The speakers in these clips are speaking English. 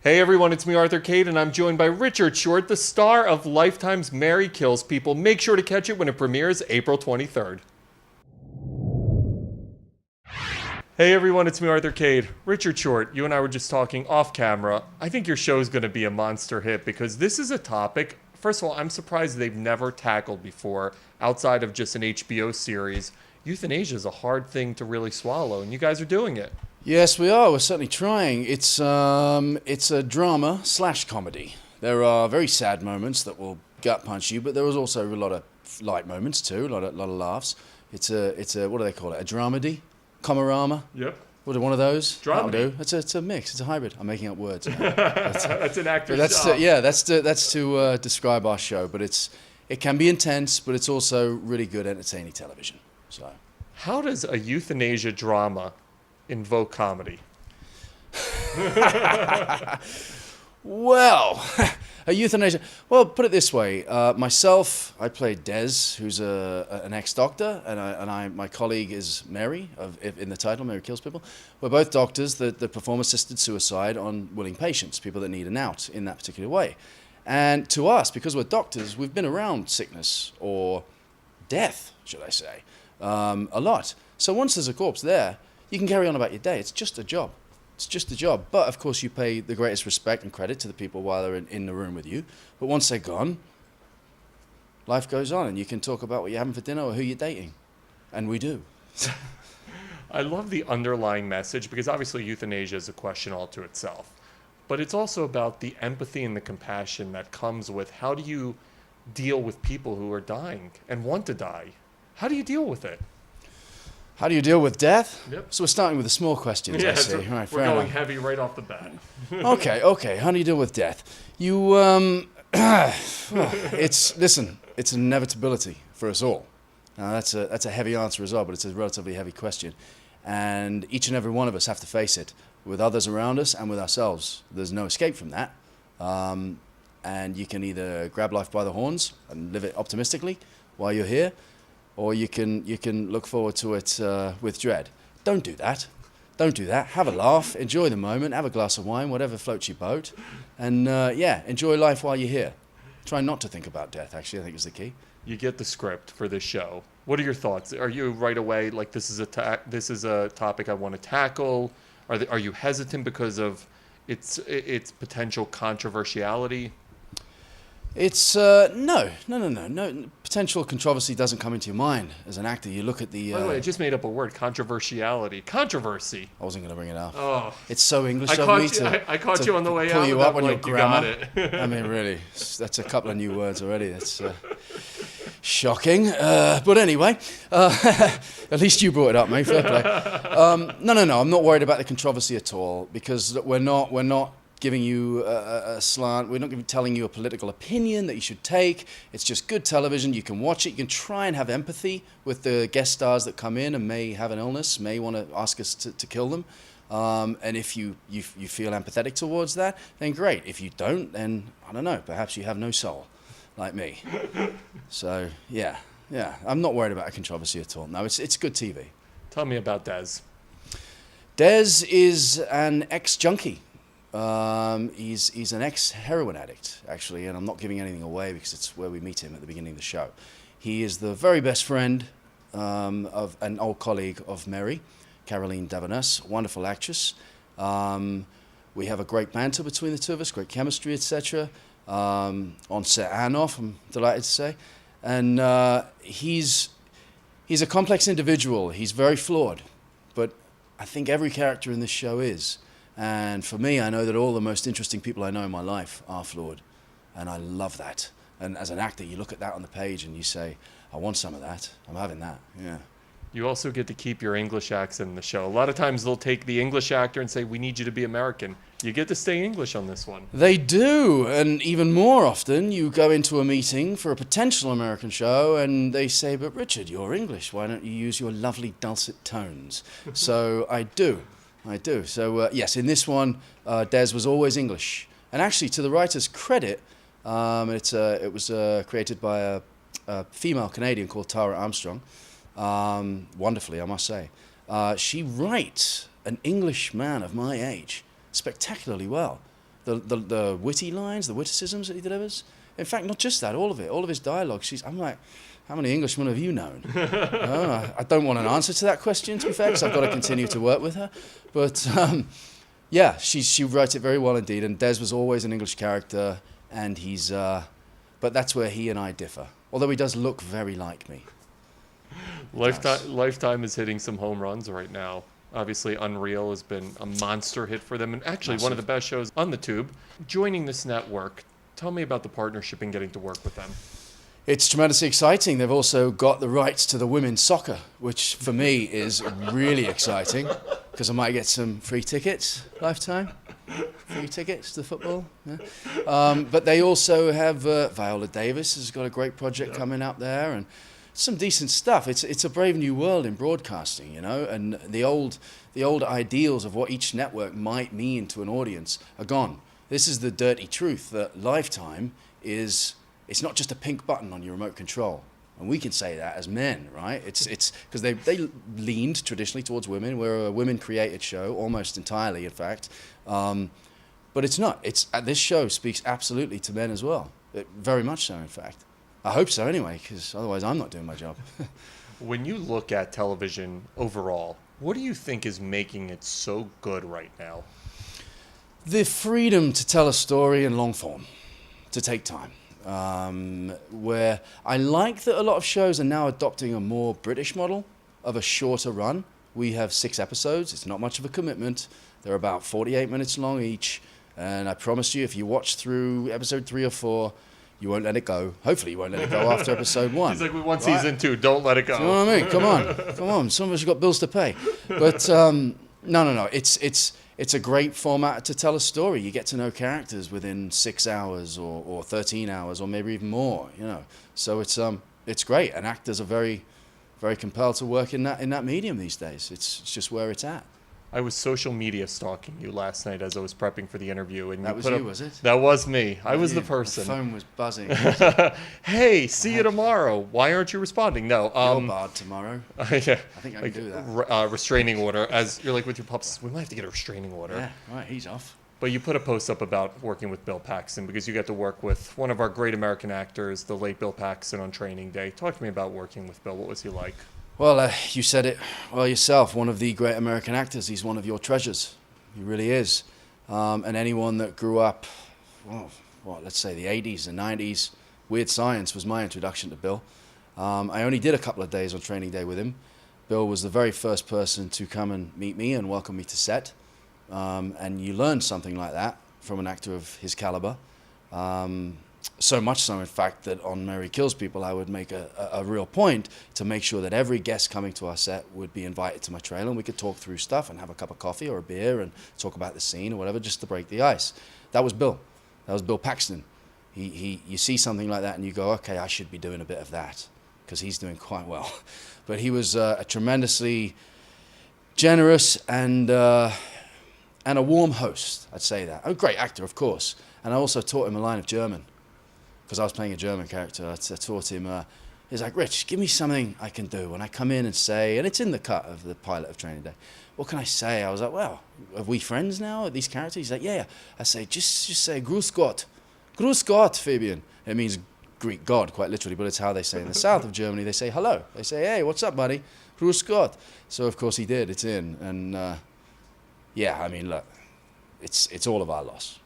Hey everyone, it's me, Arthur Kade, and I'm joined by Richard Short, the star of Lifetime's Mary Kills People. Make sure to catch it when it premieres April 23rd. Hey everyone, it's me, Arthur Kade. Richard Short, you and I were just talking off camera. I think your show is going to be a monster hit because this is a topic, first of all, I'm surprised they've never tackled before outside of just an HBO series. Euthanasia is a hard thing to really swallow, and you guys are doing it. Yes, we are. We're certainly trying. It's a drama/comedy. There are very sad moments that will gut punch you, but there was also a lot of light moments too. A lot of laughs. It's a what do they call it? A dramedy, comorama. Yep. What are one of those? Dramedy. It's a mix. It's a hybrid. I'm making up words. That's an actor's job. job. That's to describe our show. But it can be intense, but it's also really good, entertaining television. So. How does a euthanasia drama invoke comedy? Well, a euthanasia. Well, put it this way. Myself, I played Des, who's an ex-doctor, and my colleague is Mary, in the title, Mary Kills People. We're both doctors that perform assisted suicide on willing patients, people that need an out in that particular way. And to us, because we're doctors, we've been around sickness or death, should I say, a lot. So once there's a corpse there, you can carry on about your day. It's just a job. It's just a job. But, of course, you pay the greatest respect and credit to the people while they're in the room with you. But once they're gone, life goes on, and you can talk about what you're having for dinner or who you're dating. And we do. I love the underlying message, because obviously euthanasia is a question all to itself. But it's also about the empathy and the compassion that comes with how do you deal with people who are dying and want to die? How do you deal with it? How do you deal with death? Yep. So we're starting with the small questions, I see. So right, we're going heavy right off the bat. Okay. How do you deal with death? It's an inevitability for us all. Now that's a heavy answer as well, but it's a relatively heavy question. And each and every one of us have to face it with others around us and with ourselves. There's no escape from that. And you can either grab life by the horns and live it optimistically while you're here, or you can look forward to it with dread. Don't do that. Don't do that. Have a laugh. Enjoy the moment. Have a glass of wine, whatever floats your boat. And, enjoy life while you're here. Try not to think about death, actually, I think is the key. You get the script for this show. What are your thoughts? Are you right away like this is a topic I want to tackle? Are you hesitant because of its potential controversiality? It's no. Potential controversy doesn't come into your mind as an actor. You look at the. By the way, I just made up a word: controversiality. Controversy. I wasn't going to bring it up. Oh, it's so English I of me I caught you on the way pull out. You up on your grammar. You got it. I mean, really, that's a couple of new words already. That's shocking. But anyway, at least you brought it up, mate. Fair play. No. I'm not worried about the controversy at all because we're not giving you a slant. We're not telling you a political opinion that you should take. It's just good television. You can watch it. You can try and have empathy with the guest stars that come in and may have an illness, may want to ask us to kill them. And if you feel empathetic towards that, then great. If you don't, then I don't know. Perhaps you have no soul, like me. So yeah. I'm not worried about a controversy at all. No, it's good TV. Tell me about Des. Des is an ex-junkie. He's an ex-heroin addict, actually, and I'm not giving anything away because it's where we meet him at the beginning of the show. He is the very best friend of an old colleague of Mary, Caroline Davernus, wonderful actress. We have a great banter between the two of us, great chemistry, etc. On set and off, I'm delighted to say. And he's a complex individual. He's very flawed, but I think every character in this show is. And for me, I know that all the most interesting people I know in my life are flawed. And I love that. And as an actor, you look at that on the page and you say, I want some of that. I'm having that. Yeah. You also get to keep your English accent in the show. A lot of times they'll take the English actor and say, we need you to be American. You get to stay English on this one. They do. And even more often, you go into a meeting for a potential American show and they say, but Richard, you're English. Why don't you use your lovely dulcet tones? So I do. So, yes, in this one, Des was always English. And actually, to the writer's credit, it was created by a female Canadian called Tara Armstrong. Wonderfully, I must say. She writes an English man of my age spectacularly well. the witty lines, the witticisms that he delivers. In fact, not just that, all of it, all of his dialogue. I'm like, how many Englishmen have you known? I don't want an answer to that question, to be fair, because I've got to continue to work with her. But yeah, she writes it very well indeed. And Des was always an English character, and but that's where he and I differ. Although he does look very like me. Lifetime is hitting some home runs right now. Obviously, Unreal has been a monster hit for them, and actually one of the best shows on the tube. Joining this network, tell me about the partnership and getting to work with them. It's tremendously exciting. They've also got the rights to the women's soccer, which for me is really exciting because I might get some free tickets, Lifetime. Free tickets to football. Yeah. But they also have Viola Davis has got a great project coming up there, and some decent stuff. It's a brave new world in broadcasting, and the old ideals of what each network might mean to an audience are gone. This is the dirty truth that Lifetime is. It's not just a pink button on your remote control. And we can say that as men, right? It's because they leaned traditionally towards women. We're a women-created show, almost entirely, in fact. But it's not. This show speaks absolutely to men as well. Very much so, in fact. I hope so anyway, because otherwise I'm not doing my job. When you look at television overall, what do you think is making it so good right now? The freedom to tell a story in long form, to take time. Where I like that a lot of shows are now adopting a more British model of a shorter run. We have 6 episodes. It's not much of a commitment. They're about 48 minutes long each. And I promise you, if you watch through episode 3 or 4, you won't let it go. Hopefully you won't let it go after episode 1. He's like, we want season 2. Don't let it go. You know what I mean? Come on. Some of us have got bills to pay. But no. It's a great format to tell a story. You get to know characters within 6 hours or 13 hours or maybe even more, So it's great. And actors are very, very compelled to work in that medium these days. It's just where it's at. I was social media stalking you last night as I was prepping for the interview. And that was you, was it? That was me. I was the person. The phone was buzzing. Hey, see you tomorrow. Why aren't you responding? No. You're barred tomorrow. Yeah. I think I can do that. Restraining order. As you're like with your pups, we might have to get a restraining order. Yeah, right, he's off. But you put a post up about working with Bill Paxton because you got to work with one of our great American actors, the late Bill Paxton, on training day. Talk to me about working with Bill. What was he like? Well, you said it well yourself. One of the great American actors. He's one of your treasures. He really is. And anyone that grew up, let's say the 80s and 90s, Weird Science was my introduction to Bill. I only did a couple of days on training day with him. Bill was the very first person to come and meet me and welcome me to set. And you learn something like that from an actor of his caliber. So much so, in fact, that on Mary Kills People, I would make a real point to make sure that every guest coming to our set would be invited to my trailer, and we could talk through stuff and have a cup of coffee or a beer and talk about the scene or whatever, just to break the ice. That was Bill. That was Bill Paxton. You see something like that and you go, okay, I should be doing a bit of that, because he's doing quite well. But he was a tremendously generous and a warm host, I'd say that. A great actor, of course. And I also taught him a line of German, because I was playing a German character. I taught him, he's like, Rich, give me something I can do when I come in and say, and it's in the cut of the pilot of Training Day, what can I say? I was like, well, are we friends now, these characters? He's like, yeah. I say, just say, Gruß Gott. Gruß Gott, Fabian. It means Greek God, quite literally, but it's how they say in the south of Germany. They say hello. They say, hey, what's up, buddy? Gruß Gott. So, of course, he did. It's in. And, yeah, I mean, look, it's all of our loss,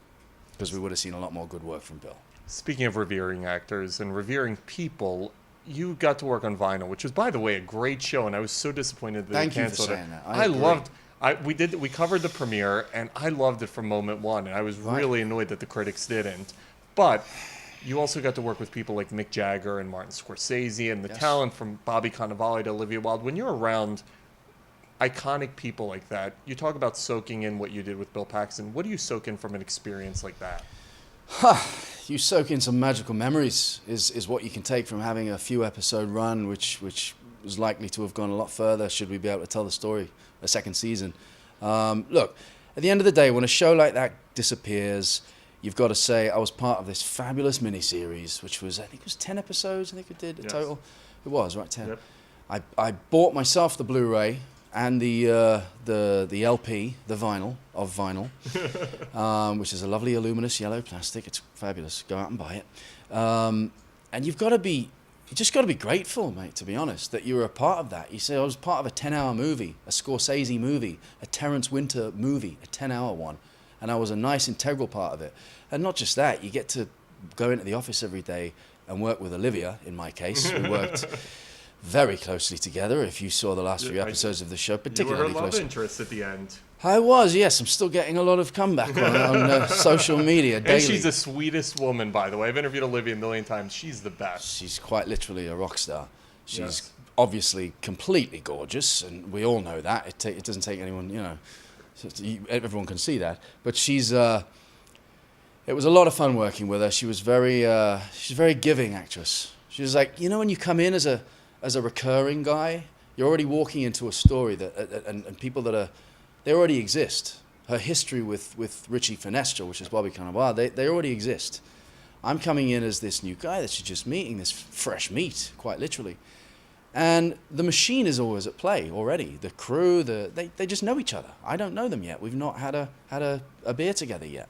because we would have seen a lot more good work from Bill. Speaking of revering actors and revering people, you got to work on Vinyl, which was, by the way, a great show, and I was so disappointed that they canceled it. Thank you for saying that. We covered the premiere, and I loved it from moment one, and I was really annoyed that the critics didn't. But you also got to work with people like Mick Jagger and Martin Scorsese, and the talent from Bobby Cannavale to Olivia Wilde. When you're around iconic people like that, you talk about soaking in what you did with Bill Paxton. What do you soak in from an experience like that? You soak in some magical memories is what you can take from having a few episode run, which was likely to have gone a lot further should we be able to tell the story a second season. Look, at the end of the day, when a show like that disappears, you've got to say, I was part of this fabulous miniseries, which was, I think it was 10 episodes, I think we did in total. It was, right, 10. Yep. I bought myself the Blu-ray and the LP, the vinyl of vinyl, which is a lovely luminous yellow plastic. It's fabulous. Go out and buy it. And you just got to be grateful, mate, to be honest, that you were a part of that. You say, I was part of a 10-hour movie, a Scorsese movie, a Terrence Winter movie, a 10-hour one, and I was a nice integral part of it. And not just that, you get to go into the office every day and work with Olivia, in my case. We worked very closely together, if you saw the last few episodes of the show, particularly You were her love close. interest at the end. I was, yes. I'm still getting a lot of comeback on social media daily. And she's the sweetest woman, by the way. I've interviewed Olivia a million times. She's the best. She's quite literally a rock star. She's Yes. obviously completely gorgeous, and we all know that. It doesn't take anyone, everyone can see that. But she's, it was a lot of fun working with her. She was she's a very giving actress. She was like, when you come in as a recurring guy, you're already walking into a story and people that they already exist. Her history with Richie Finestra, which is Bobby Cannavale, they already exist. I'm coming in as this new guy that she's just meeting, this fresh meat, quite literally. And the machine is always at play already. The crew, they just know each other. I don't know them yet. We've not had a beer together yet.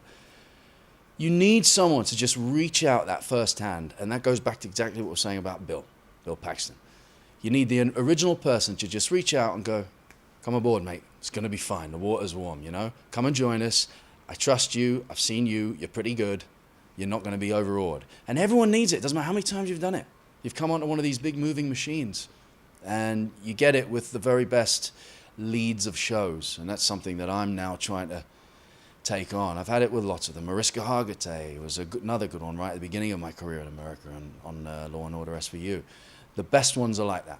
You need someone to just reach out that first hand, and that goes back to exactly what we're saying about Bill Paxton. You need the original person to just reach out and go, come aboard, mate. It's going to be fine. The water's warm, Come and join us. I trust you. I've seen you. You're pretty good. You're not going to be overawed. And everyone needs it. Doesn't matter how many times you've done it. You've come onto one of these big moving machines, and you get it with the very best leads of shows. And that's something that I'm now trying to take on. I've had it with lots of them. Mariska Hargitay was another good one right at the beginning of my career in America and on Law & Order SVU. The best ones are like that.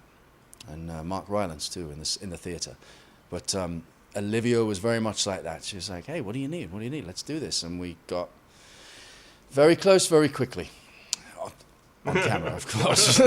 And Mark Rylance, too, in the theatre. But Olivia was very much like that. She was like, hey, what do you need? What do you need? Let's do this. And we got very close very quickly. On camera, of course.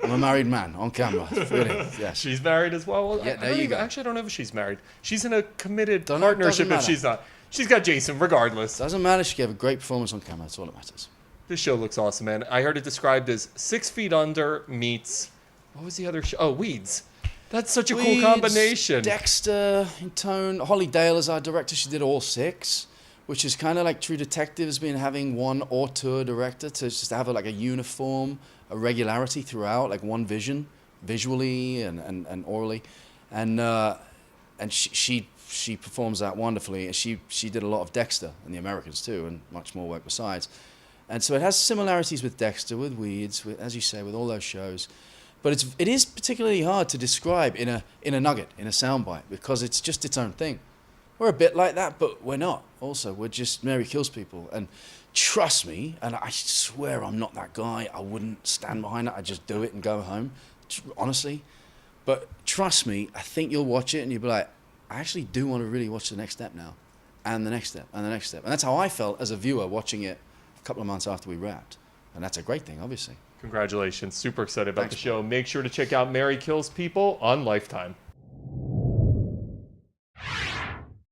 I'm a married man, on camera. Really, yes. She's married as well? Yeah, there you go. Actually, I don't know if she's married. She's in a committed partnership if she's not. She's got Jason, regardless. Doesn't matter. She gave a great performance on camera. That's all that matters. This show looks awesome, man. I heard it described as 6 Feet Under meets... What was the other show? Oh, Weeds. That's such a cool combination. Dexter in tone. Holly Dale is our director. She did all 6, which is kind of like True Detective's been having one auteur director to just have a uniform, a regularity throughout, like one vision, visually and orally. And she performs that wonderfully. And she did a lot of Dexter and The Americans too, and much more work besides. And so it has similarities with Dexter, with Weeds, as you say, with all those shows. But it is particularly hard to describe in a nugget, in a soundbite, because it's just its own thing. We're a bit like that, but we're not. Also, we're just Mary Kills People. And trust me, and I swear I'm not that guy. I wouldn't stand behind it. I'd just do it and go home, honestly. But trust me, I think you'll watch it and you'll be like, I actually do want to really watch the next step now, and the next step, and the next step. And that's how I felt as a viewer watching it a couple of months after we wrapped. And that's a great thing, obviously. Congratulations. Super excited about the show. Make sure to check out Mary Kills People on Lifetime.